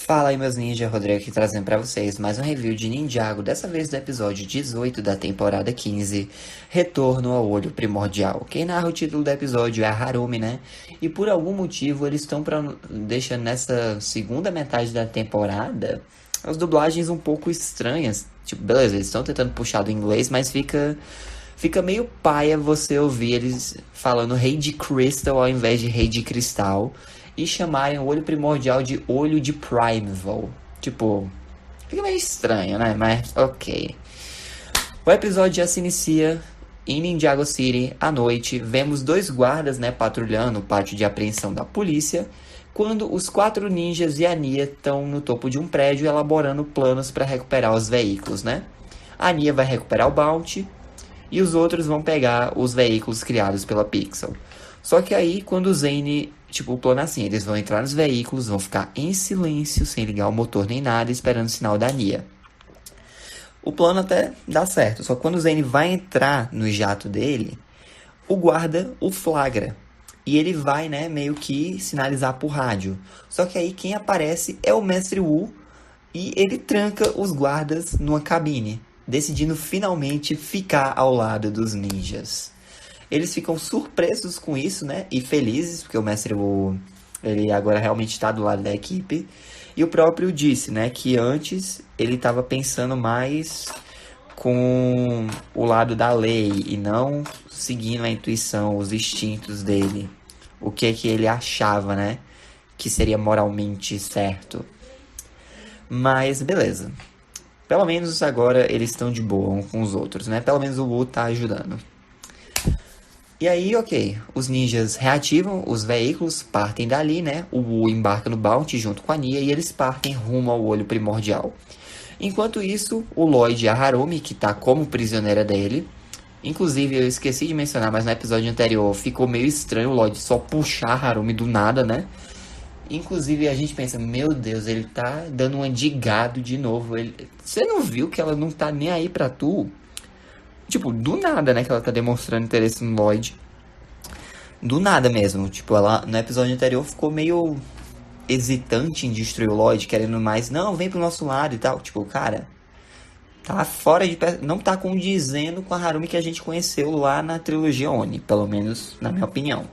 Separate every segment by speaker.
Speaker 1: Fala aí meus ninjas, Rodrigo aqui trazendo pra vocês mais um review de Ninjago, dessa vez do episódio 18 da temporada 15, Retorno ao Olho Primordial. Quem narra o título do episódio é a Harumi, né? E por algum motivo eles estão deixando nessa segunda metade da temporada as dublagens um pouco estranhas. Tipo, beleza, eles estão tentando puxar do inglês, mas fica meio paia você ouvir eles falando Rei de Crystal ao invés de Rei de Cristal e chamarem o olho primordial de olho de Primeval. Tipo, fica meio estranho, né? Mas ok. O episódio já se inicia em Ninjago City à noite. Vemos dois guardas, né, patrulhando o pátio de apreensão da polícia, quando os quatro ninjas e a Nia estão no topo de um prédio elaborando planos para recuperar os veículos, né? A Nia vai recuperar o Bounty e os outros vão pegar os veículos criados pela Pixel. Só que aí, quando o Zane, tipo, o plano é assim, eles vão entrar nos veículos, vão ficar em silêncio, sem ligar o motor nem nada, esperando o sinal da Nia. O plano até dá certo, só que quando o Zane vai entrar no jato dele, o guarda o flagra. E ele vai, né, meio que sinalizar por rádio. Só que aí quem aparece é o Mestre Wu e ele tranca os guardas numa cabine, decidindo finalmente ficar ao lado dos ninjas. Eles ficam surpresos com isso, né? E felizes, porque o Mestre Wu, ele agora realmente está do lado da equipe. E o próprio disse, né? Que antes ele estava pensando mais com o lado da lei e não seguindo a intuição, os instintos dele. O que é que ele achava, né? Que seria moralmente certo. Mas beleza. Pelo menos agora eles estão de boa uns com os outros, né? Pelo menos o Wu tá ajudando. E aí, ok, os ninjas reativam os veículos, partem dali, né? O Wu embarca no Bounty junto com a Nia e eles partem rumo ao olho primordial. Enquanto isso, o Lloyd e a Harumi, que tá como prisioneira dele, inclusive eu esqueci de mencionar, mas no episódio anterior ficou meio estranho o Lloyd só puxar a Harumi do nada, né? Inclusive a gente pensa, meu Deus, ele tá dando uma de gado de novo. Você não viu que ela não tá nem aí pra tu? Tipo, do nada, né, que ela tá demonstrando interesse no Lloyd. Do nada mesmo. Tipo, ela no episódio anterior ficou meio hesitante em destruir o Lloyd, querendo mais, não, vem pro nosso lado e tal. Tipo, cara, tá fora de... Não tá condizendo com a Harumi que a gente conheceu lá na trilogia Oni, pelo menos na minha opinião.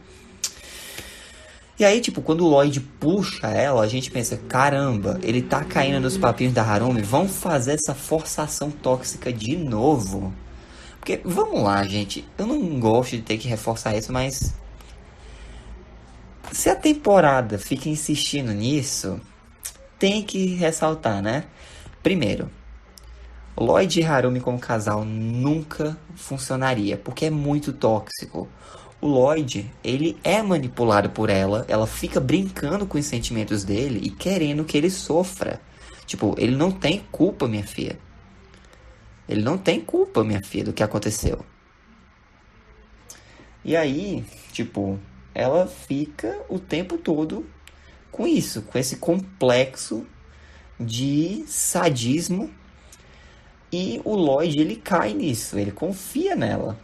Speaker 1: E aí, tipo, quando o Lloyd puxa ela, a gente pensa, caramba, ele tá caindo nos papinhos da Harumi, vão fazer essa forçação tóxica de novo? Porque, vamos lá, gente, eu não gosto de ter que reforçar isso, mas se a temporada fica insistindo nisso, tem que ressaltar, né? Primeiro, Lloyd e Harumi como casal nunca funcionaria, porque é muito tóxico. O Lloyd, ele é manipulado por ela, ela fica brincando com os sentimentos dele e querendo que ele sofra. Tipo, ele não tem culpa, minha filha. Ele não tem culpa, minha filha, do que aconteceu. E aí, tipo, ela fica o tempo todo com isso, com esse complexo de sadismo. E o Lloyd, ele cai nisso, ele confia nela.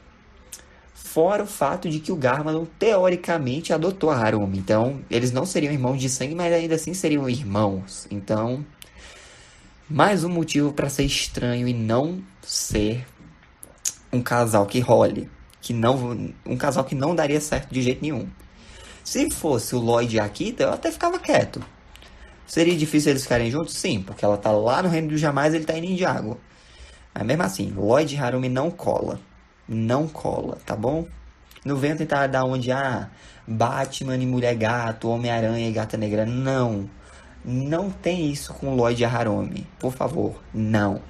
Speaker 1: Fora o fato de que o Garmadon, teoricamente, adotou a Harumi. Então, eles não seriam irmãos de sangue, mas ainda assim seriam irmãos. Então, mais um motivo para ser estranho e não ser um casal que role. Um casal que não daria certo de jeito nenhum. Se fosse o Lloyd e a Akita, eu até ficava quieto. Seria difícil eles ficarem juntos? Sim, porque ela tá lá no Reino do Jamais e ele tá em Ninjago. Mas mesmo assim, Lloyd e Harumi não cola. Não cola, tá bom? Não venha tentar dar onde, Batman e Mulher Gato, Homem-Aranha e Gata Negra. Não. Não tem isso com Lloyd e Harumi. Por favor, não.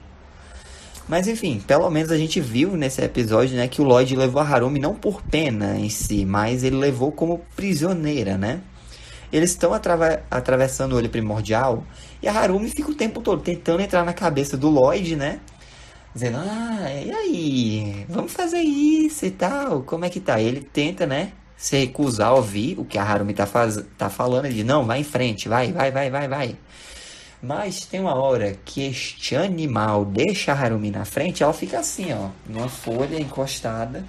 Speaker 1: Mas enfim, pelo menos a gente viu nesse episódio, né, que o Lloyd levou a Harumi não por pena em si, mas ele levou como prisioneira, né? Eles estão atravessando o olho primordial e a Harumi fica o tempo todo tentando entrar na cabeça do Lloyd, né? Dizendo, e aí? Vamos fazer isso e tal. Como é que tá? Ele tenta, né? Se recusar a ouvir o que a Harumi tá falando. Ele diz, não, vai em frente, vai. Mas tem uma hora que este animal deixa a Harumi na frente, ela fica assim, ó, numa folha encostada.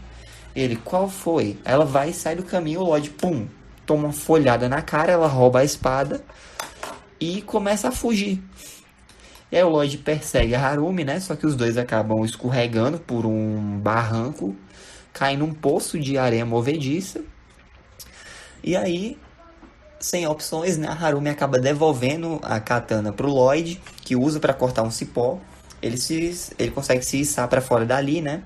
Speaker 1: Ele, qual foi? Ela vai e sai do caminho, o Lloyd, pum, toma uma folhada na cara, ela rouba a espada e começa a fugir. E aí o Lloyd persegue a Harumi, né? Só que os dois acabam escorregando por um barranco, caem num poço de areia movediça. E aí, sem opções, né? A Harumi acaba devolvendo a katana pro Lloyd, que usa para cortar um cipó. Ele consegue se içar para fora dali, né?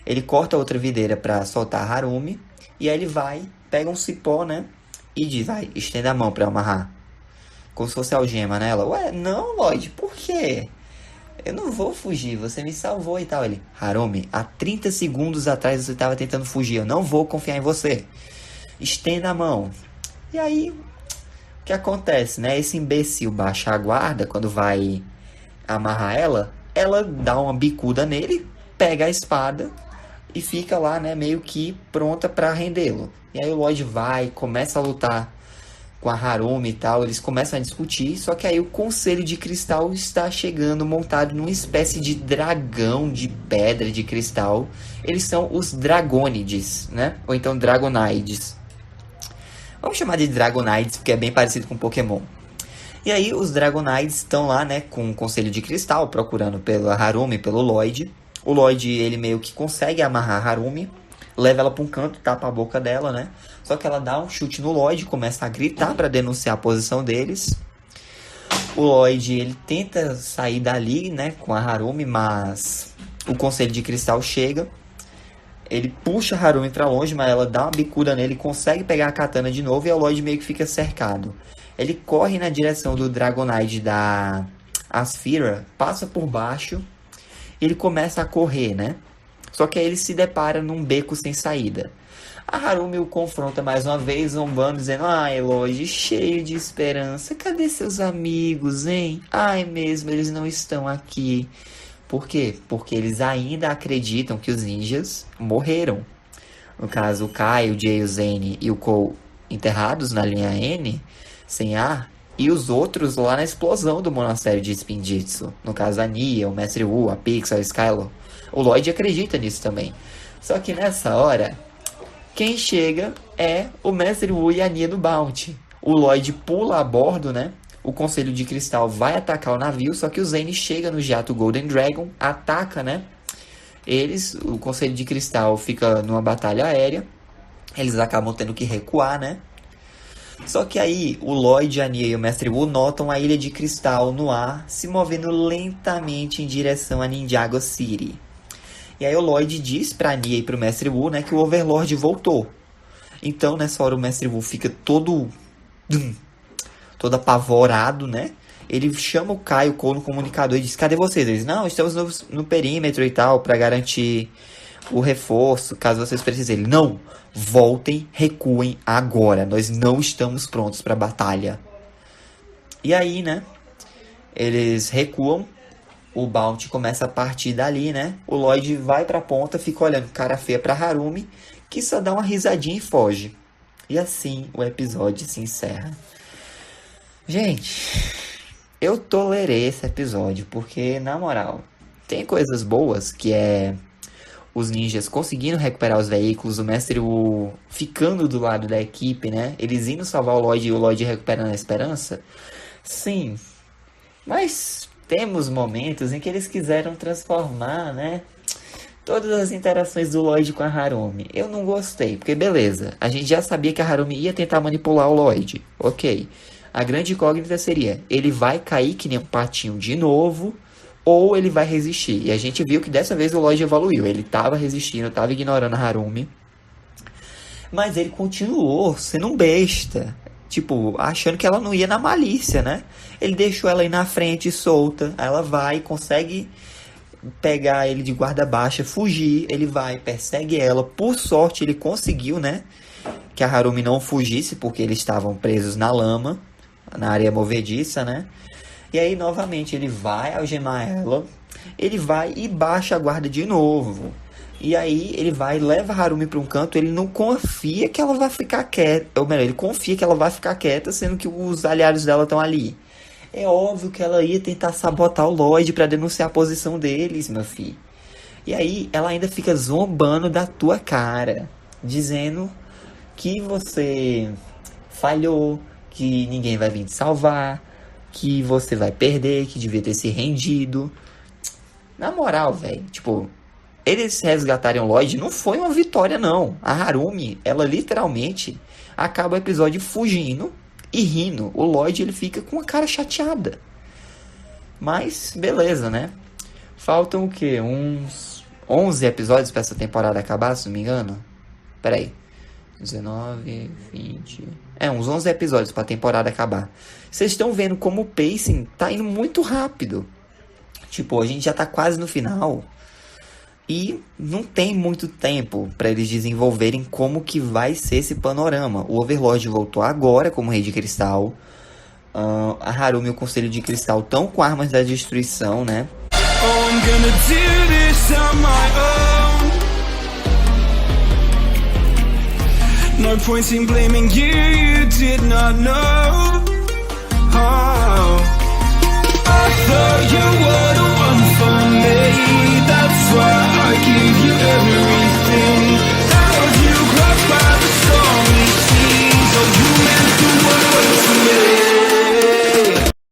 Speaker 1: Ele corta outra videira para soltar a Harumi. E aí ele vai, pega um cipó, né? E diz, vai, estenda a mão para amarrar. Como se fosse algema nela. Ué, não, Lloyd, por quê? Eu não vou fugir, você me salvou e tal. Ele, Harumi, há 30 segundos atrás você estava tentando fugir, eu não vou confiar em você. Estenda a mão. E aí, o que acontece, né? Esse imbecil baixa a guarda quando vai amarrar ela. Ela dá uma bicuda nele, pega a espada e fica lá, né? Meio que pronta pra rendê-lo. E aí o Lloyd vai, começa a lutar com a Harumi e tal. Eles começam a discutir. Só que aí o Conselho de Cristal está chegando montado numa espécie de dragão de pedra de cristal. Eles são os Dragônides, né? Ou então Dragonides. Vamos chamar de Dragonides, porque é bem parecido com Pokémon. E aí os Dragonides estão lá, né, com o Conselho de Cristal, procurando pela Harumi, pelo Lloyd. O Lloyd, ele meio que consegue amarrar a Harumi, leva ela para um canto, tapa a boca dela, né? Só que ela dá um chute no Lloyd, começa a gritar para denunciar a posição deles. O Lloyd, ele tenta sair dali, né, com a Harumi, mas o Conselho de Cristal chega. Ele puxa a Harumi pra longe, mas ela dá uma bicuda nele, consegue pegar a katana de novo e o Lloyd meio que fica cercado. Ele corre na direção do Dragonite da Asphira, passa por baixo e ele começa a correr, né? Só que aí ele se depara num beco sem saída. A Harumi o confronta mais uma vez, zombando, dizendo: ai, Lloyd, cheio de esperança, cadê seus amigos, hein? Ai, mesmo, eles não estão aqui. Por quê? Porque eles ainda acreditam que os ninjas morreram. No caso, o Kai, o Jay, o Zane e o Cole enterrados na linha N, sem ar, e os outros lá na explosão do monastério de Spinjitzu. No caso, a Nia, o Mestre Wu, a Pixar, o Skylar. O Lloyd acredita nisso também. Só que nessa hora, quem chega é o Mestre Wu e a Nia no Bounty. O Lloyd pula a bordo, né? O Conselho de Cristal vai atacar o navio, só que o Zane chega no jato Golden Dragon, ataca, né? O Conselho de Cristal fica numa batalha aérea, eles acabam tendo que recuar, né? Só que aí o Lloyd, a Nia e o Mestre Wu notam a Ilha de Cristal no ar, se movendo lentamente em direção a Ninjago City. E aí o Lloyd diz pra Nia e pro Mestre Wu, né, que o Overlord voltou. Então, nessa hora o Mestre Wu fica todo apavorado, né? Ele chama o Kai, o Cole no comunicador e diz: cadê vocês? Eles: não, estamos no perímetro e tal, para garantir o reforço, caso vocês precisem. Ele: não, voltem, recuem agora, nós não estamos prontos para a batalha. E aí, né, eles recuam, o Bounty começa a partir dali, né? O Lloyd vai pra ponta, fica olhando cara feia pra Harumi, que só dá uma risadinha e foge. E assim o episódio se encerra. Gente, eu tolerei esse episódio porque, na moral, tem coisas boas, que é os ninjas conseguindo recuperar os veículos, o Mestre Wu ficando do lado da equipe, né? Eles indo salvar o Lloyd e o Lloyd recuperando a esperança. Sim, mas temos momentos em que eles quiseram transformar, né, todas as interações do Lloyd com a Harumi. Eu não gostei, porque beleza, a gente já sabia que a Harumi ia tentar manipular o Lloyd, ok. A grande incógnita seria: ele vai cair que nem um patinho de novo, ou ele vai resistir? E a gente viu que dessa vez o Lloyd evoluiu. Ele tava resistindo, tava ignorando a Harumi, mas ele continuou sendo um besta. Tipo, achando que ela não ia na malícia, né? Ele deixou ela aí na frente, solta. Aí ela vai, consegue pegar ele de guarda baixa, fugir. Ele vai, persegue ela. Por sorte, ele conseguiu, né, que a Harumi não fugisse, porque eles estavam presos na lama, na areia movediça, né? E aí, novamente, ele vai algemar ela. Ele vai e baixa a guarda de novo. E aí, ele vai e leva a Harumi para um canto. Ele não confia que ela vai ficar quieta. Ou melhor, ele confia que ela vai ficar quieta, sendo que os aliados dela estão ali. É óbvio que ela ia tentar sabotar o Lloyd para denunciar a posição deles, meu filho. E aí, ela ainda fica zombando da tua cara, dizendo que você falhou, que ninguém vai vir te salvar. que você vai perder, que devia ter se rendido. Na moral, velho, tipo, eles resgatarem o Lloyd não foi uma vitória, não. A Harumi, ela literalmente acaba o episódio fugindo e rindo. O Lloyd, ele fica com a cara chateada. Mas, beleza, né? Faltam o quê? Uns 11 episódios pra essa temporada acabar, se não me engano? Peraí. 19, 20... uns 11 episódios pra temporada acabar. Vocês estão vendo como o pacing tá indo muito rápido. Tipo, a gente já tá quase no final. E não tem muito tempo pra eles desenvolverem como que vai ser esse panorama. O Overlord voltou agora como Rei de Cristal. A Harumi e o Conselho de Cristal estão com armas da destruição, né? Oh, I'm gonna do this on my own. No point in blaming you, you did not know. Oh.